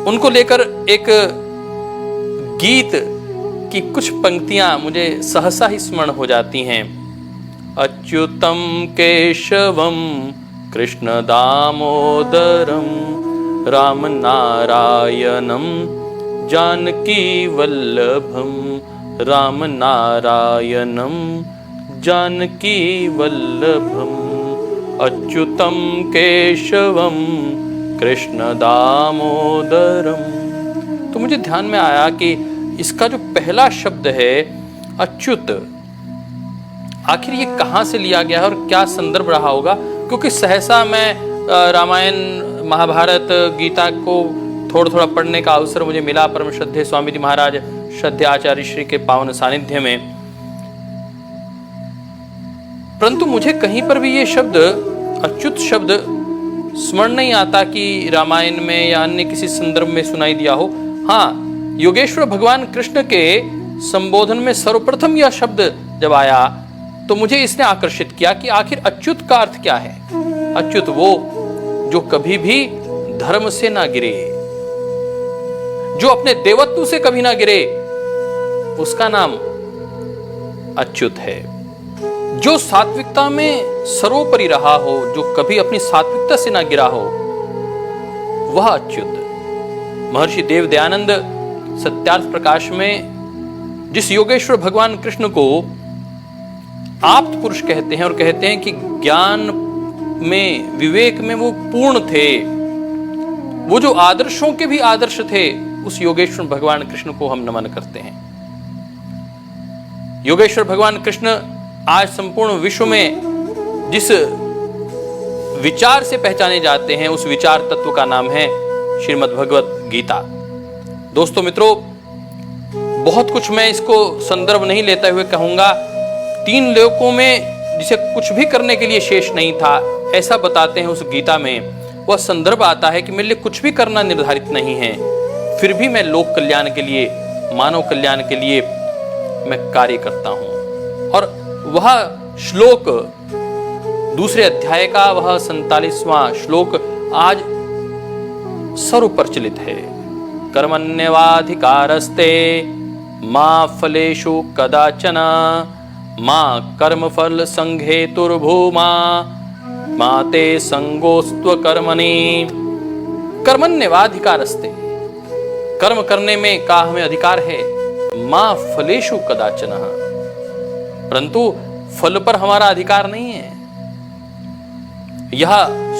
उनको लेकर एक गीत की कुछ पंक्तियां मुझे सहसा ही स्मरण हो जाती हैं। अच्युतम केशवम कृष्ण दामोदरम राम नारायणम जानकी वल्लभम राम नारायणम जानकी वल्लभम अच्युतम केशवम कृष्ण दामोदरम। तो मुझे ध्यान में आया कि इसका जो पहला शब्द है अच्युत, आखिर ये कहाँ से लिया गया है और क्या संदर्भ रहा होगा, क्योंकि सहसा मैं रामायण महाभारत गीता को थोड़ा थोड़ा पढ़ने का अवसर मुझे मिला परम श्रद्धेय स्वामी जी महाराज श्रद्धेय आचार्य श्री के पावन सानिध्य में, परंतु मुझे कहीं पर भी ये शब्द अच्युत शब्द स्मरण नहीं आता कि रामायण में या अन्य किसी संदर्भ में सुनाई दिया हो। हाँ, योगेश्वर भगवान कृष्ण के संबोधन में सर्वप्रथम यह शब्द जब आया तो मुझे इसने आकर्षित किया कि आखिर अच्युत का अर्थ क्या है। अच्युत वो जो कभी भी धर्म से ना गिरे, जो अपने देवत्व से कभी ना गिरे, उसका नाम अच्युत है। जो सात्विकता में सर्वोपरि रहा हो, जो कभी अपनी सात्विकता से ना गिरा हो, वह अच्युत। महर्षि देव दयानंद सत्यार्थ प्रकाश में जिस योगेश्वर भगवान कृष्ण को आप्त पुरुष कहते हैं और कहते हैं कि ज्ञान में विवेक में वो पूर्ण थे, वो जो आदर्शों के भी आदर्श थे, उस योगेश्वर भगवान कृष्ण को हम नमन करते हैं। योगेश्वर भगवान कृष्ण आज संपूर्ण विश्व में जिस विचार से पहचाने जाते हैं, उस विचार तत्व का नाम है श्रीमद् भगवत गीता। दोस्तों मित्रों, बहुत कुछ मैं इसको संदर्भ नहीं लेते हुए कहूंगा, 3 लोकों में जिसे कुछ भी करने के लिए शेष नहीं था, ऐसा बताते हैं उस गीता में। वह संदर्भ आता है कि मेरे लिए कुछ भी करना निर्धारित नहीं है, फिर भी मैं लोक कल्याण के लिए, मानव कल्याण के लिए मैं कार्य करता हूं। और वह श्लोक दूसरे अध्याय का वह 47वां श्लोक आज सर्वप्रचलित है। कर्मण्येवाधिकारस्ते मा फलेषु कदाचन मा कर्मफल संघेतुर्भूमा मा ते संगोस्त्व कर्मणि। कर्मण्येवाधिकारस्ते, कर्म करने में का हमें अधिकार है। मा फलेषु कदाचन, परंतु फल पर हमारा अधिकार नहीं है। यह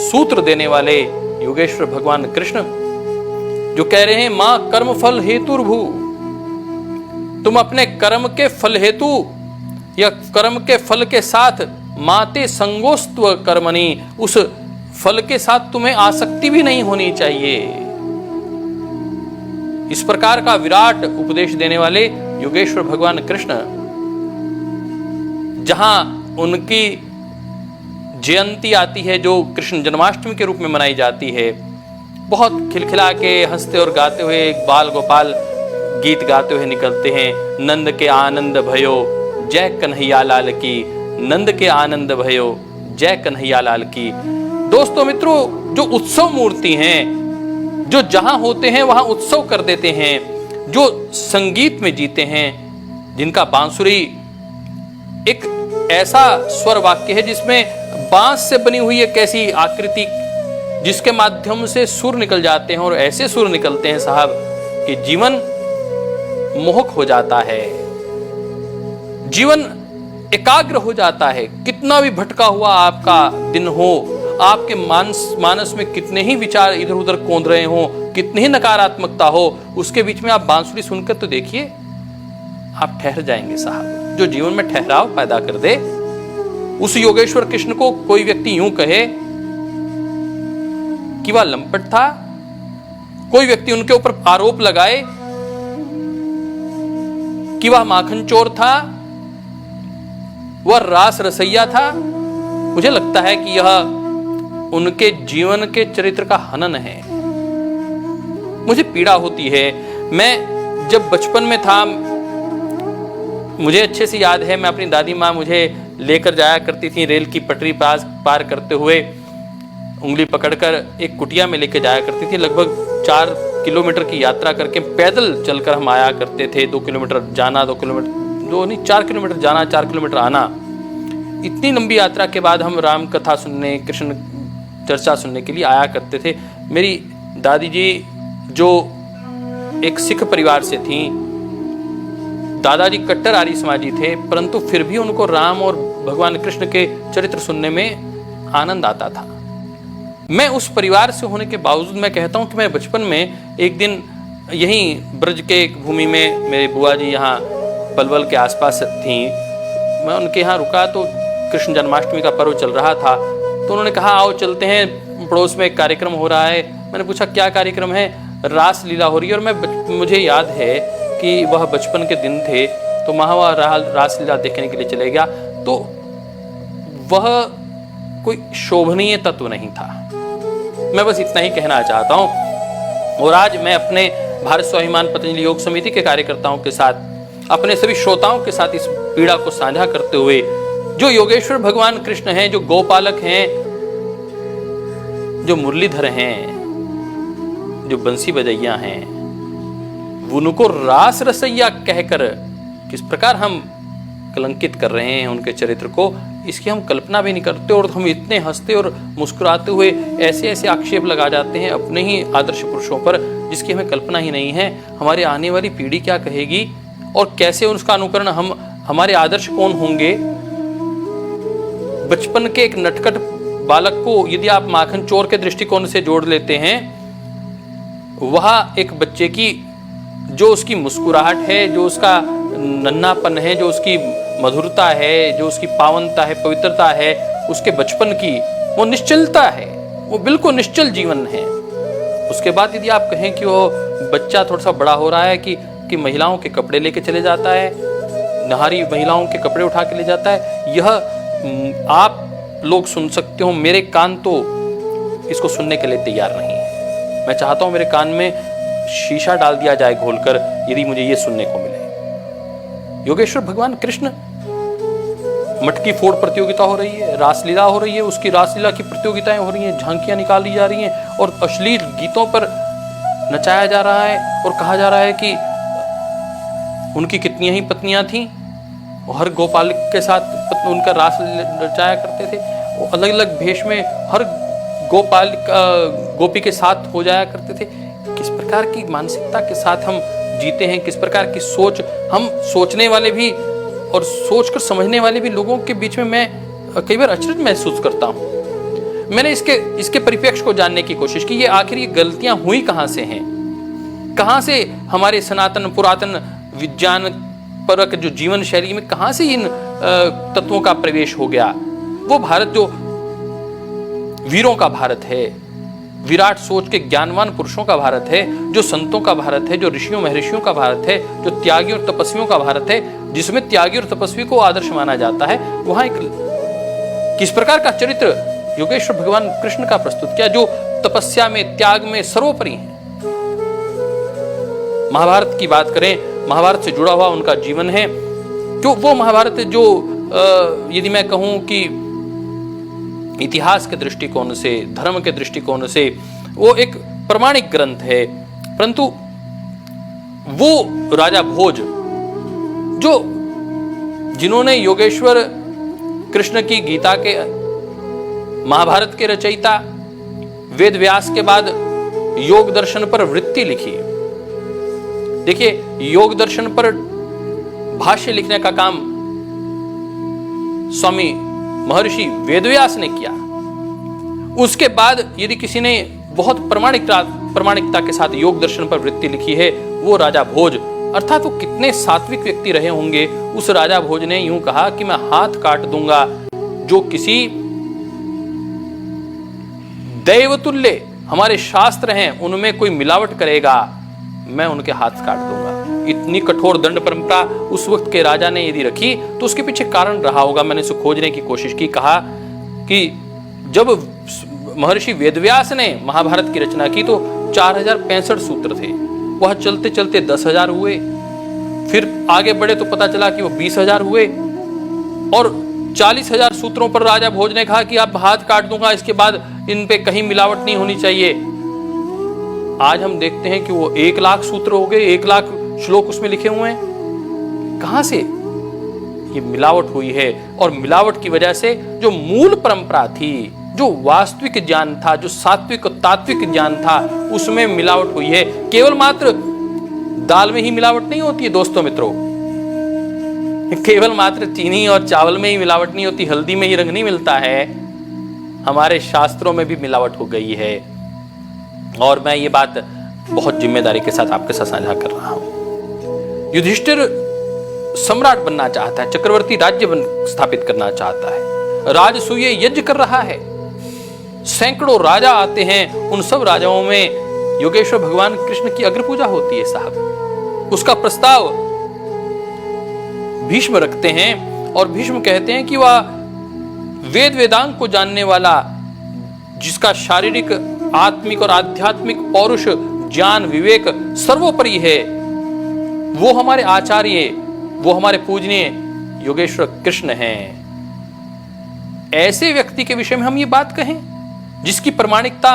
सूत्र देने वाले योगेश्वर भगवान कृष्ण जो कह रहे हैं मां कर्म फल हेतुर्भू, तुम अपने कर्म के फल हेतु या कर्म के फल के साथ माते संगोस्त्व कर्मणि, उस फल के साथ तुम्हें आसक्ति भी नहीं होनी चाहिए। इस प्रकार का विराट उपदेश देने वाले योगेश्वर भगवान कृष्ण, जहां उनकी जयंती आती है जो कृष्ण जन्माष्टमी के रूप में मनाई जाती है, बहुत खिलखिला के हंसते और गाते हुए एक बाल गोपाल गीत गाते हुए निकलते हैं। नंद के आनंद भयो जय कन्हैया लाल की, नंद के आनंद भयो जय कन्हैया लाल की। दोस्तों मित्रों, जो उत्सव मूर्ति हैं, जो जहां होते हैं वहां उत्सव कर देते हैं, जो संगीत में जीते हैं, जिनका बांसुरी एक ऐसा स्वर वाक्य है जिसमें बांस से बनी हुई एक ऐसी आकृति जिसके माध्यम से सुर निकल जाते हैं, और ऐसे सुर निकलते हैं साहब कि जीवन मोहक हो जाता है, जीवन एकाग्र हो जाता है। कितना भी भटका हुआ आपका दिन हो, आपके मानस में कितने ही विचार इधर उधर कौंध रहे हो, कितनी ही नकारात्मकता हो, उसके बीच में आप बांसुरी सुनकर तो देखिए, आप ठहर जाएंगे साहब। जो जीवन में ठहराव पैदा कर दे, उस योगेश्वर कृष्ण को कोई व्यक्ति यूं कहे कि वह लंपट था, कोई व्यक्ति उनके ऊपर आरोप लगाए कि वह माखन चोर था, वह रास रसैया था, मुझे लगता है कि यह उनके जीवन के चरित्र का हनन है। मुझे पीड़ा होती है। मैं जब बचपन में था, मुझे अच्छे से याद है, मैं अपनी दादी माँ मुझे लेकर जाया करती थी, रेल की पटरी पार करते हुए उंगली पकड़कर एक कुटिया में लेकर जाया करती थी। लगभग 4 किलोमीटर की यात्रा करके पैदल चलकर हम आया करते थे। 2 किलोमीटर जाना, 2 किलोमीटर, 2 नहीं 4 किलोमीटर जाना, 4 किलोमीटर आना। इतनी लंबी यात्रा के बाद हम राम कथा सुनने, कृष्ण चर्चा सुनने के लिए आया करते थे। मेरी दादी जी जो एक सिख परिवार से थी, दादाजी कट्टर आर्य समाजी थे, परंतु फिर भी उनको राम और भगवान कृष्ण के चरित्र सुनने में आनंद आता था। मैं उस परिवार से होने के बावजूद मैं कहता हूँ कि मैं बचपन में एक दिन यहीं ब्रज के एक भूमि में, मेरे बुआ जी यहाँ पलवल के आसपास थी, मैं उनके यहाँ रुका तो कृष्ण जन्माष्टमी का पर्व चल रहा था। तो उन्होंने कहा आओ चलते हैं, पड़ोस में एक कार्यक्रम हो रहा है। मैंने पूछा क्या कार्यक्रम है? रास लीला हो रही है। और मुझे याद है कि वह बचपन के दिन थे, तो वहाँ रास लीला देखने के लिए चले गया। तो वह कोई शोभनीय तत्व नहीं था। मैं बस इतना ही कहना चाहता हूँ। और आज मैं अपने भारत स्वाभिमान पतंजलि योग समिति के कार्यकर्ताओं के साथ, अपने सभी श्रोताओं के साथ इस पीड़ा को साझा करते हुए, जो योगेश्वर भगवान कृष्ण हैं, जो गोपालक हैं, जो मुरलीधर हैं, जो बंसी बजैया हैं, उनको रास रसैया कहकर किस प्रकार हम कलंकित कर रहे हैं उनके चरित्र को, इसकी हम कल्पना भी नहीं करते। और हम इतने हंसते और मुस्कुराते हुए ऐसे ऐसे आक्षेप लगा जाते हैं अपने ही आदर्श पुरुषों पर, जिसकी हमें कल्पना ही नहीं है। हमारी आने वाली पीढ़ी क्या कहेगी और कैसे उसका अनुकरण हमारे आदर्श कौन होंगे? बचपन के एक नटखट बालक को यदि आप माखन चोर के दृष्टिकोण से जोड़ लेते हैं, वह एक बच्चे की जो उसकी मुस्कुराहट है, जो उसका नन्हापन है, जो उसकी मधुरता है, जो उसकी पावनता है, पवित्रता है, उसके बचपन की वो निश्चलता है, वो बिल्कुल निश्चल जीवन है। उसके बाद यदि आप कहें कि वो बच्चा थोड़ा सा बड़ा हो रहा है कि महिलाओं के कपड़े लेके चले जाता है, नहारी महिलाओं के कपड़े उठा के ले जाता है, यह आप लोग सुन सकते हो। मेरे कान तो इसको सुनने के लिए तैयार नहीं है। मैं चाहता हूं मेरे कान में शीशा डाल दिया जाए घोलकर, यदि मुझे ये सुनने को मिले। योगेश्वर भगवान कृष्ण, मटकी फोड़ प्रतियोगिता हो रही है, रासलीला हो रही है, उसकी रासलीला की प्रतियोगिताएं हो रही हैं, झांकियां निकाली जा रही हैं और अश्लील गीतों पर नचाया जा रहा है और कहा जा रहा है कि उनकी कितनी ही पत्नियां थीं, हर गोपाल के साथ उनका रास नचाया करते थे, वो अलग अलग भेष में हर गोपाल गोपी के साथ हो जाया करते थे। किस प्रकार की मानसिकता के साथ हम जीते हैं, किस प्रकार की सोच हम सोचने वाले भी और सोचकर समझने वाले भी लोगों के बीच में मैं कई बार अचरज महसूस करता हूं। मैंने इसके परिप्रेक्ष्य को जानने की कोशिश की, ये आखिर ये गलतियां हुई कहां से हैं, कहां से हमारे सनातन पुरातन विज्ञान परक जो जीवन शैली में कहां से इन तत्वों का प्रवेश हो गया। वो भारत जो वीरों का भारत है, विराट सोच के ज्ञानवान पुरुषों का भारत है, जो संतों का भारत है, जो ऋषियों महर्षियों का भारत है, जो त्यागी और तपस्वियों का भारत है, जिसमें त्यागी और तपस्वी को आदर्श माना जाता है, वहां एक किस प्रकार का चरित्र योगेश्वर भगवान कृष्ण का प्रस्तुत किया, जो तपस्या में, त्याग में सर्वोपरि है। महाभारत की बात करें, महाभारत से जुड़ा हुआ उनका जीवन है, जो वो महाभारत जो यदि मैं कहूं कि इतिहास के दृष्टिकोण से, धर्म के दृष्टिकोण से वो एक प्रमाणिक ग्रंथ है, परंतु वो राजा भोज जो जिन्होंने योगेश्वर कृष्ण की गीता के, महाभारत के रचयिता, वेद व्यास के बाद योग दर्शन पर वृत्ति लिखी। देखिए, योग दर्शन पर भाष्य लिखने का काम स्वामी महर्षि वेदव्यास ने किया। उसके बाद यदि किसी ने बहुत प्रामाणिकता के साथ योग दर्शन पर वृत्ति लिखी है, वो राजा भोज, अर्थात वो कितने सात्विक व्यक्ति रहे होंगे। उस राजा भोज ने यूं कहा कि मैं हाथ काट दूंगा जो किसी दैवतुल्य हमारे शास्त्र हैं उनमें कोई मिलावट करेगा, मैं उनके हाथ काट दूंगा। इतनी कठोर दंड परंपरा उस वक्त के राजा ने यदि रखी तो उसके पीछे कारण रहा होगा। मैंने इसे खोजने की कोशिश की, कहा कि जब महर्षि वेदव्यास ने महाभारत की रचना की तो 4065 सूत्र थे, वह चलते चलते 10,000 हुए, फिर आगे बढ़े तो पता चला कि वो 20,000 हुए, और 40,000 सूत्रों पर राजा भोज ने कहा कि आप हाथ काट दूंगा, इसके बाद इन पे कहीं मिलावट नहीं होनी चाहिए। आज हम देखते हैं कि वो 1 लाख सूत्र हो गए, 1 लाख श्लोक उसमें लिखे हुए हैं। कहां से ये मिलावट हुई है? और मिलावट की वजह से जो मूल परंपरा थी, जो वास्तविक ज्ञान था, जो सात्विक और तात्विक ज्ञान था, उसमें मिलावट हुई है। केवल मात्र दाल में ही मिलावट नहीं होती है दोस्तों मित्रों, केवल मात्र चीनी और चावल में ही मिलावट नहीं होती, हल्दी में ही रंग नहीं मिलता है, हमारे शास्त्रों में भी मिलावट हो गई है। और मैं ये बात बहुत जिम्मेदारी के साथ आपके साथ साझा कर रहा हूं। युधिष्ठिर सम्राट बनना चाहता है, चक्रवर्ती राज्य स्थापित करना चाहता है, राजसूय यज्ञ कर रहा है, सैकड़ों राजा आते हैं, उन सब राजाओं में योगेश्वर भगवान कृष्ण की अग्र पूजा होती है साहब। उसका प्रस्ताव भीष्म रखते हैं और भीष्म कहते हैं कि वह वेद वेदांग को जानने वाला, जिसका शारीरिक, आत्मिक और आध्यात्मिक पौरुष, ज्ञान, विवेक सर्वोपरि है, वो हमारे आचार्य, वो हमारे पूजनीय योगेश्वर कृष्ण हैं। ऐसे व्यक्ति के विषय में हम ये बात कहें जिसकी प्रमाणिकता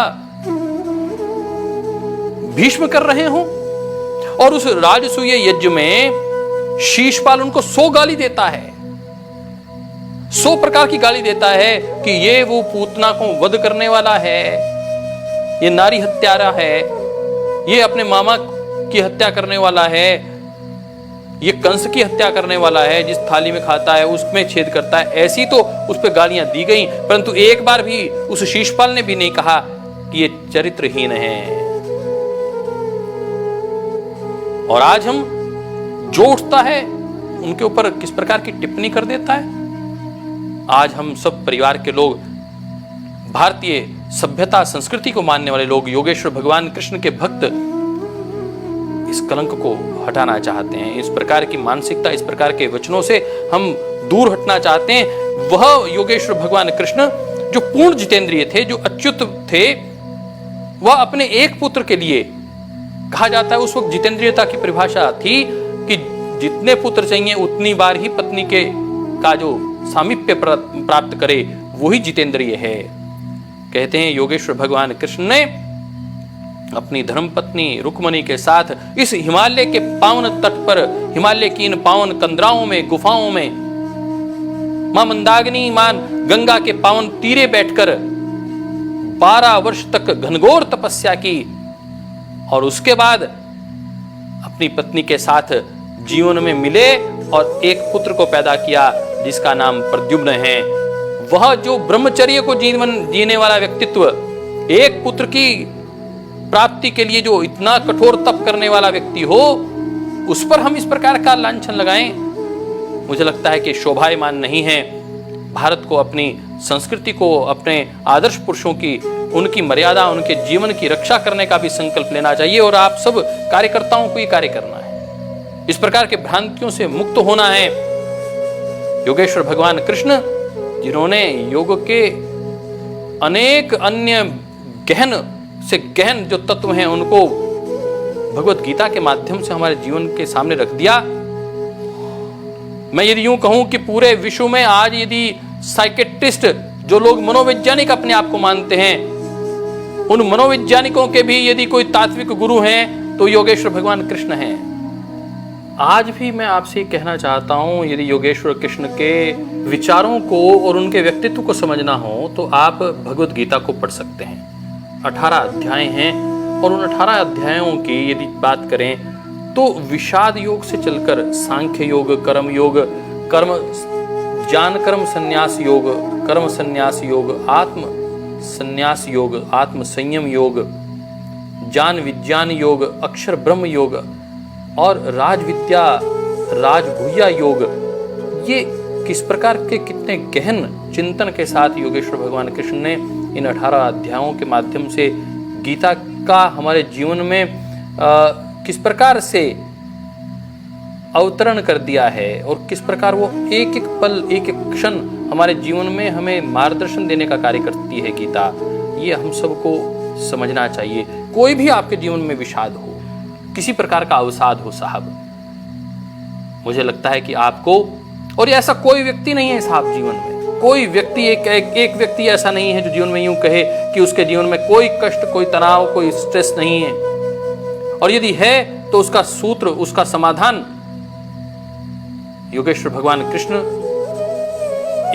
भीष्म कर रहे हों, और उस राजसूय यज्ञ में शीशपाल उनको 100 गाली देता है, 100 प्रकार की गाली देता है कि ये वो पूतना को वध करने वाला है, ये नारी हत्यारा है, ये अपने मामा की हत्या करने वाला है, ये कंस की हत्या करने वाला है, जिस थाली में खाता है उसमें छेद करता है। ऐसी तो उस पर गालियां दी गई, परंतु एक बार भी उस शीशपाल ने भी नहीं कहा कि ये चरित्रहीन है। और आज हम जो उठता है उनके ऊपर किस प्रकार की टिप्पणी कर देता है। आज हम सब परिवार के लोग, भारतीय सभ्यता संस्कृति को मानने वाले लोग, योगेश्वर भगवान कृष्ण के भक्त इस कलंक को हटाना चाहते हैं। इस प्रकार की मानसिकता, इस प्रकार के वचनों से हम दूर हटना चाहते हैं। वह योगेश्वर भगवान कृष्ण जो पूर्ण जितेंद्रिय थे, जो अच्युत थे, वह अपने एक पुत्र के लिए, कहा जाता है उस वक्त जितेंद्रियता की परिभाषा थी कि जितने पुत्र चाहिए उतनी बार ही पत्नी के का जो सामीप्य प्राप्त करे वही जितेंद्रिय है। कहते हैं योगेश्वर भगवान कृष्ण ने अपनी धर्मपत्नी रुक्मणी के साथ इस हिमालय के पावन तट पर, हिमालय की इन पावन कंदराओं में, गुफाओं में, मां मंदाकिनी, मां गंगा के पावन तीरे बैठकर 12 वर्ष तक घनघोर तपस्या की, और उसके बाद अपनी पत्नी के साथ जीवन में मिले और एक पुत्र को पैदा किया जिसका नाम प्रद्युम्न है। वह जो ब्रह्मचर्य को जीवन जीने वाला व्यक्तित्व, एक पुत्र की प्राप्ति के लिए जो इतना कठोर तप करने वाला व्यक्ति हो, उस पर हम इस प्रकार का लांछन लगाएं, मुझे लगता है कि शोभायमान नहीं है। भारत को अपनी संस्कृति को, अपने आदर्श पुरुषों की, उनकी मर्यादा, उनके जीवन की रक्षा करने का भी संकल्प लेना चाहिए, और आप सब कार्यकर्ताओं को ये कार्य करना है। इस प्रकार के भ्रांतियों से मुक्त होना है। योगेश्वर भगवान कृष्ण, जिन्होंने योग के अनेक अन्य गहन से गहन जो तत्व हैं उनको भगवत गीता के माध्यम से हमारे जीवन के सामने रख दिया। मैं यदि यूं कहूं कि पूरे विश्व में आज यदि साइकेट्रिस्ट, जो लोग मनोवैज्ञानिक अपने आप को मानते हैं, उन मनोवैज्ञानिकों के भी यदि कोई तात्विक गुरु हैं तो योगेश्वर भगवान कृष्ण हैं। आज भी मैं आपसे कहना चाहता हूं, यदि योगेश्वर कृष्ण के विचारों को और उनके व्यक्तित्व को समझना हो तो आप भगवत गीता को पढ़ सकते हैं। 18 अध्याय हैं, और उन 18 अध्यायों की यदि बात करें तो विषाद योग से चलकर सांख्य योग, कर्म योग, कर्म ज्ञान कर्म संन्यास योग, कर्म संन्यास योग, आत्म संन्यास योग, आत्म संयम योग, ज्ञान विज्ञान योग, अक्षर ब्रह्म योग और राज विद्या राजभूया योग, ये किस प्रकार के कितने गहन चिंतन के साथ योगेश्वर भगवान कृष्ण ने इन 18 अध्यायों के माध्यम से गीता का हमारे जीवन में किस प्रकार से अवतरण कर दिया है, और किस प्रकार वो एक एक पल, एक एक क्षण हमारे जीवन में हमें मार्गदर्शन देने का कार्य करती है गीता। ये हम सबको समझना चाहिए। कोई भी आपके जीवन में विषाद हो, किसी प्रकार का अवसाद हो साहब, मुझे लगता है कि आपको, और ऐसा कोई व्यक्ति नहीं है साहब जीवन में, कोई व्यक्ति एक व्यक्ति ऐसा नहीं है जो जीवन में यूं कहे कि उसके जीवन में कोई कष्ट, कोई तनाव, कोई स्ट्रेस नहीं है। और यदि है तो उसका सूत्र, उसका समाधान योगेश्वर भगवान कृष्ण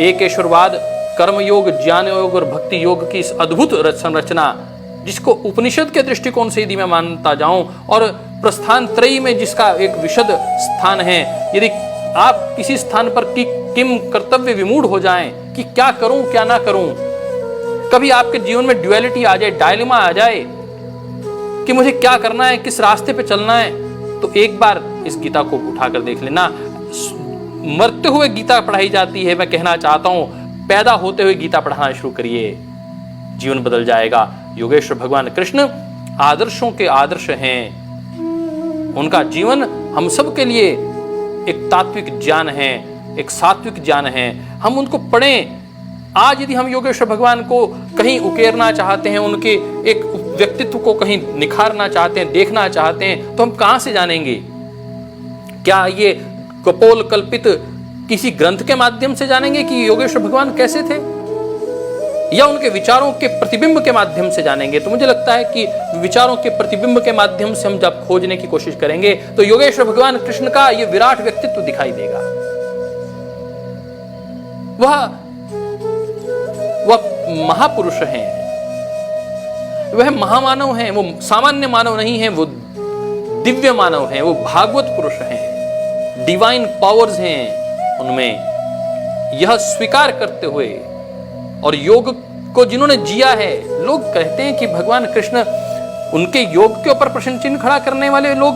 एकेश्वरवाद, कर्म योग, ज्ञान योग और भक्ति योग की इस अद्भुत संरचना, जिसको उपनिषद के दृष्टिकोण से यदि मैं मानता जाऊं और प्रस्थान त्रयी में जिसका एक विशद स्थान है, यदि आप किसी स्थान पर किम कर्तव्य विमूढ़ हो जाएं कि क्या करूं क्या ना करूं, कभी आपके जीवन में ड्युअलिटी आ जाए, डायलेमा आ जाए कि मुझे क्या करना है, किस रास्ते पे चलना है, तो एक बार इस गीता को उठाकर देख लेना। मरते हुए गीता पढ़ाई जाती है, मैं कहना चाहता हूं पैदा होते हुए गीता पढ़ाना शुरू करिए, जीवन बदल जाएगा। योगेश्वर भगवान कृष्ण आदर्शों के आदर्श हैं, उनका जीवन हम सब के लिए एक तात्विक ज्ञान है, एक सात्विक ज्ञान है। हम उनको पढ़ें। आज यदि हम योगेश्वर भगवान को कहीं उकेरना चाहते हैं, उनके एक व्यक्तित्व को कहीं निखारना चाहते हैं, देखना चाहते हैं, तो हम कहां से जानेंगे? क्या ये कपोल कल्पित किसी ग्रंथ के माध्यम से जानेंगे कि योगेश्वर भगवान कैसे थे, या उनके विचारों के प्रतिबिंब के माध्यम से जानेंगे? तो मुझे लगता है कि विचारों के प्रतिबिंब के माध्यम से हम जब खोजने की कोशिश करेंगे तो योगेश्वर भगवान कृष्ण का यह विराट व्यक्तित्व दिखाई देगा। वह महापुरुष हैं, वह महामानव हैं, वो सामान्य मानव नहीं हैं, वो दिव्य मानव हैं, वो भागवत पुरुष हैं, डिवाइन पावर्स हैं उनमें। यह स्वीकार करते हुए और योग को जिन्होंने जिया है, लोग कहते हैं कि भगवान कृष्ण, उनके योग के ऊपर प्रश्न चिन्ह खड़ा करने वाले लोग,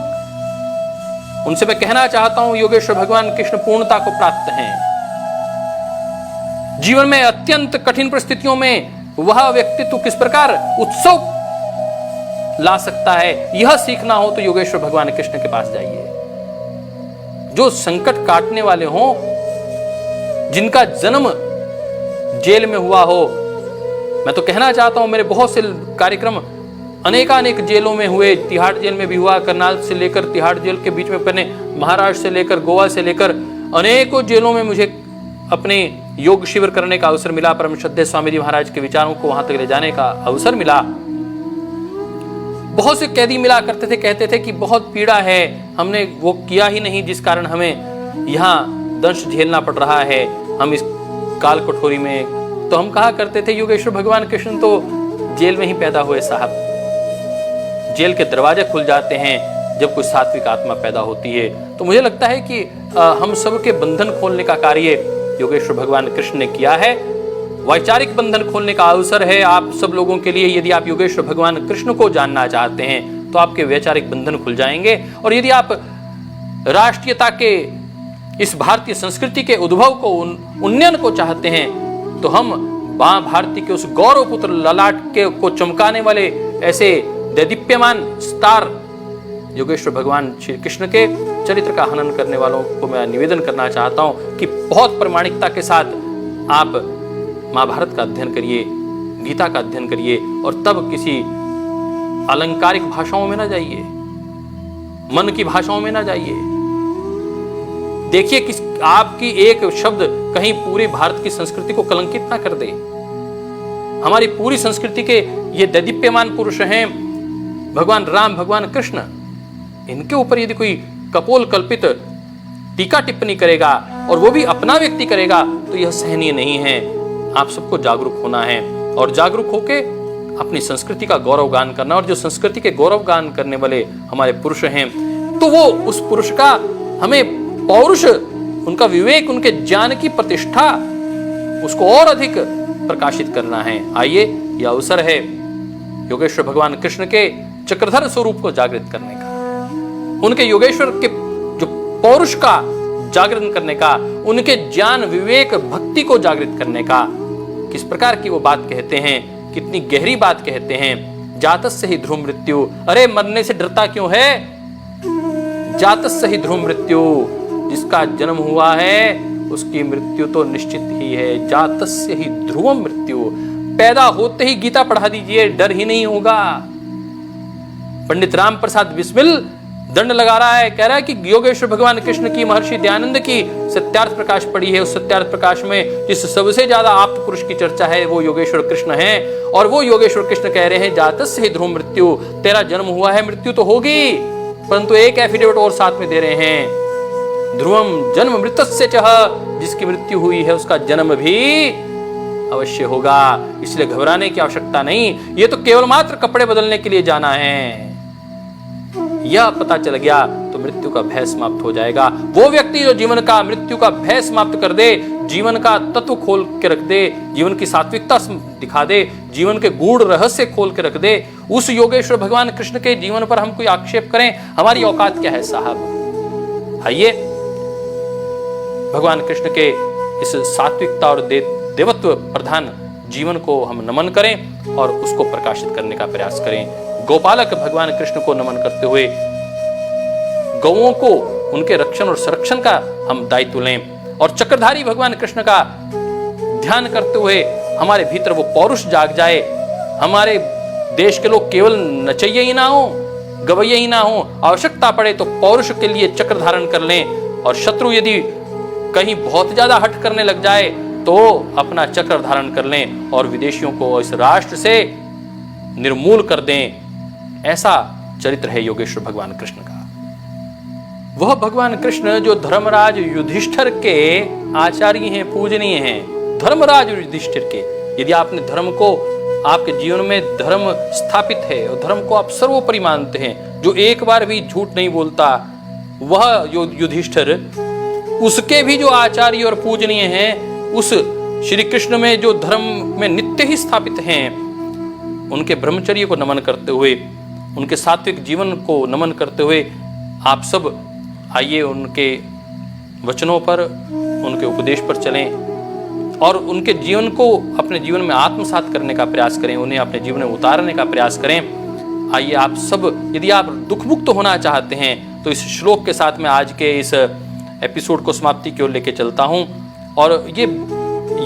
उनसे मैं कहना चाहता हूं योगेश्वर भगवान कृष्ण पूर्णता को प्राप्त हैं। जीवन में अत्यंत कठिन परिस्थितियों में वह व्यक्तित्व किस प्रकार उत्सव ला सकता है, यह सीखना हो तो योगेश्वर भगवान कृष्ण के पास जाइए। जो संकट काटने वाले हों, जिनका जन्म जेल में हुआ हो, मैं तो कहना चाहता हूं, मेरे बहुत से कार्यक्रम अनेकानेक जेलों में हुए, तिहाड़ जेल में भी हुआ, करनाल से लेकर तिहाड़ जेल के बीच में मैंने महाराष्ट्र से लेकर गोवा से लेकर अनेकों जेलों में मुझे अपने योग शिविर करने का अवसर मिला। परम श्रद्धेय स्वामी जी महाराज के विचारों को वहां तक ले जाने का अवसर मिला। बहुत से कैदी मिला करते थे, कहते थे कि बहुत पीड़ा है, हमने वो किया ही नहीं जिस कारण हमें यहाँ दंश झेलना पड़ रहा है, हम इस काल कठोरी में। तो हम कहा करते थे योगेश्वर भगवान कृष्ण तो जेल में ही पैदा हुए साहब। जेल के दरवाजे खुल जाते हैं जब कोई सात्विक आत्मा पैदा होती है। तो मुझे लगता है कि हम सबके बंधन खोलने का कार्य योगेश्वर भगवान कृष्ण ने किया है। वैचारिक बंधन खोलने का अवसर है आप सब लोगों के लिए। यदि आप योगेश्वर भगवान कृष्ण को जानना चाहते हैं तो आपके वैचारिक बंधन खुल जाएंगे। और यदि आप राष्ट्रीयता के इस भारतीय संस्कृति के उद्भव को, उन्नयन को चाहते हैं, तो हम मां भारती के उस गौरव पुत्र ललाट के को चमकाने वाले ऐसे दैदीप्यमान स्टार योगेश्वर भगवान श्री कृष्ण के चरित्र का हनन करने वालों को मैं निवेदन करना चाहता हूं कि बहुत प्रामाणिकता के साथ आप महाभारत का अध्ययन करिए, गीता का अध्ययन करिए, और तब किसी अलंकारिक भाषाओं में ना जाइए, मन की भाषाओं में ना जाइए। देखिए कि आपकी एक शब्द कहीं पूरी भारत की संस्कृति को कलंकित ना कर दे। हमारी पूरी संस्कृति के ये दैदीप्यमान पुरुष हैं भगवान राम, भगवान कृष्ण, इनके ऊपर यदि कोई कपोल कल्पित टीका टिप्पणी करेगा और वो भी अपना व्यक्ति करेगा तो यह सहनीय नहीं है। आप सबको जागरूक होना है और जागरूक होके अपनी संस्कृति का गौरव गान करना। और जो संस्कृति के गौरव गान करने वाले हमारे पुरुष हैं, तो वो उस पुरुष का हमें पौरुष, उनका विवेक, उनके ज्ञान की प्रतिष्ठा, उसको और अधिक प्रकाशित करना है। आइए, यह अवसर है योगेश्वर भगवान कृष्ण के चक्रधर स्वरूप को जागृत करने का, उनके योगेश्वर के जो पौरुष का जागरण करने का, उनके ज्ञान, विवेक, भक्ति को जागृत करने का। किस प्रकार की वो बात कहते हैं, कितनी गहरी बात कहते हैं। जातस्य ही ध्रुव मृत्यु, अरे मरने से डरता क्यों है? जातस्य ही ध्रुव मृत्यु, जिसका जन्म हुआ है उसकी मृत्यु तो निश्चित ही है। जातस्य ही ध्रुव मृत्यु, पैदा होते ही गीता पढ़ा दीजिए, डर ही नहीं होगा। पंडित राम प्रसाद बिस्मिल दंड लगा रहा है, कह रहा है कि योगेश्वर भगवान कृष्ण की, महर्षि दयानंद की सत्यार्थ प्रकाश पढ़ी है। उस सत्यार्थ प्रकाश में जिस सबसे ज्यादा आप्त पुरुष की चर्चा है वो योगेश्वर कृष्ण है। और वो योगेश्वर कृष्ण कह रहे हैं, जातस्य ही ध्रुव मृत्यु, तेरा जन्म हुआ है, मृत्यु तो होगी, परंतु एक एफिडेविट और साथ में दे रहे हैं, ध्रुवम जन्म मृतस्य चह, जिसकी मृत्यु हुई है उसका जन्म भी अवश्य होगा, इसलिए घबराने की आवश्यकता नहीं, ये तो केवल मात्र कपड़े बदलने के लिए जाना है। यह पता चल गया तो मृत्यु का भय समाप्त हो जाएगा। वो व्यक्ति जो जीवन का, मृत्यु का भय समाप्त कर दे, जीवन का तत्व खोल के रख दे, जीवन की सात्विकता दिखा दे, जीवन के गूढ़ रहस्य खोल के रख दे, उस योगेश्वर भगवान कृष्ण के जीवन पर हम कोई आक्षेप करें, हमारी औकात क्या है साहब। आइए भगवान कृष्ण के इस सात्विकता और देवत्व प्रधान जीवन को हम नमन करें और उसको प्रकाशित करने का प्रयास करें। गोपालक भगवान कृष्ण को नमन करते हुए गौओं को उनके रक्षण और संरक्षण का हम दायित्व लें, और चक्रधारी भगवान कृष्ण का ध्यान करते हुए हमारे भीतर वो पौरुष जाग जाए। हमारे देश के लोग केवल नचैये ही ना हो, गवैये ही ना हो, आवश्यकता पड़े तो पौरुष के लिए चक्र धारण कर लें, और शत्रु यदि कहीं बहुत ज्यादा हट करने लग जाए तो अपना चक्र धारण कर लें और विदेशियों को इस राष्ट्र से निर्मूल कर दें। ऐसा चरित्र है योगेश्वर भगवान कृष्ण का। वह भगवान कृष्ण जो धर्मराज युधिष्ठिर के आचार्य हैं, पूजनीय हैं, धर्मराज युधिष्ठिर के। यदि आपने धर्म को, आपके जीवन में धर्म स्थापित है और धर्म को आप सर्वोपरि मानते हैं, जो एक बार भी झूठ नहीं बोलता, वह युधिष्ठिर, उसके भी जो आचार्य और पूजनीय हैं, उस श्री कृष्ण में जो धर्म में नित्य ही स्थापित हैं, उनके ब्रह्मचर्य को नमन करते हुए, उनके सात्विक जीवन को नमन करते हुए आप सब आइए उनके वचनों पर, उनके उपदेश पर चलें और उनके जीवन को अपने जीवन में आत्मसात करने का प्रयास करें, उन्हें अपने जीवन में उतारने का प्रयास करें। आइए आप सब, यदि आप दुख मुक्त होना चाहते हैं तो इस श्लोक के साथ में आज के इस एपिसोड को समाप्ति की ओर लेके चलता हूं। और ये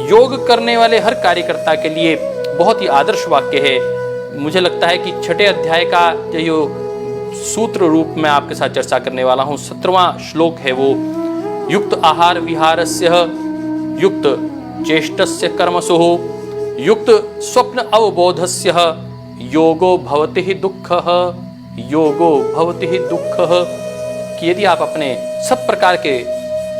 योग करने वाले हर कार्यकर्ता के लिए बहुत ही आदर्श वाक्य है। मुझे लगता है कि छठे अध्याय का जो सूत्र रूप में आपके साथ चर्चा करने वाला हूं, 17वां श्लोक है वो, युक्त आहार विहारस्य युक्त चेष्टस्य कर्मसु युक्त स्वप्न अवबोधस्य योगो भवति ही दुःखः, योगो भवति ही दुःखः। कि यदि आप अपने सब प्रकार के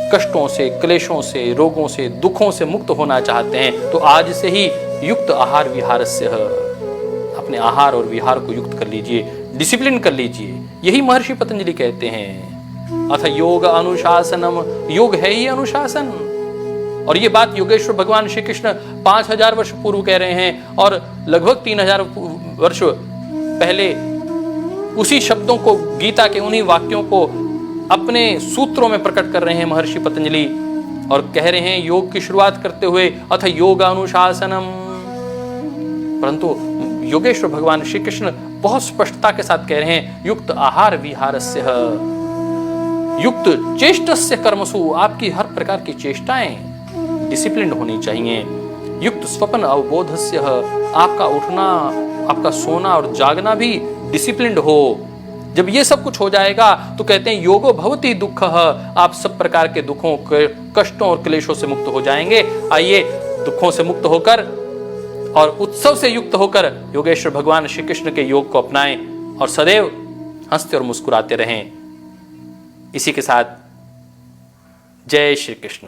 कष्टों से, क्लेशों से, रोगों से, दुखों से मुक्त होना चाहते हैं तो आज से ही युक्त आहार विहारस्य, अपने आहार और विहार को युक्त कर लीजिए, डिसिप्लिन कर लीजिए। यही महर्षि पतंजलि कहते हैं, अथ योग अनुशासनम, योग है ही अनुशासन। और ये बात योगेश्वर भगवान श्री कृष्ण 5000 वर्ष पूर्व कह रहे हैं और लगभग 3000 वर्ष पहले उसी शब्दों को, गीता के उन्हीं वाक्यों को अपने सूत्रों में प्रकट कर रहे हैं महर्षि पतंजलि, और कह रहे हैं योग की शुरुआत करते हुए अथ योग अनुशासनम। परंतु योगेश्वर भगवान श्री कृष्ण बहुत स्पष्टता के साथ कह रहे हैं युक्त आहार विहारस्य युक्त चेष्टस्य कर्मसु, आपकी हर प्रकार की चेष्टाएं डिसिप्लिन होनी चाहिए। युक्त स्वप्न अवबोधस्य, आपका उठना, आपका सोना और जागना भी डिसिप्लिन्ड हो। जब ये सब कुछ हो जाएगा तो कहते हैं योगो भवति दुःखः, आप सब प्रकार के दुखों, कष्टों और क्लेशों से मुक्त हो जाएंगे। आइए दुखों से मुक्त होकर और उत्सव से युक्त होकर योगेश्वर भगवान श्री कृष्ण के योग को अपनाएं और सदैव हंसते और मुस्कुराते रहें। इसी के साथ जय श्री कृष्ण।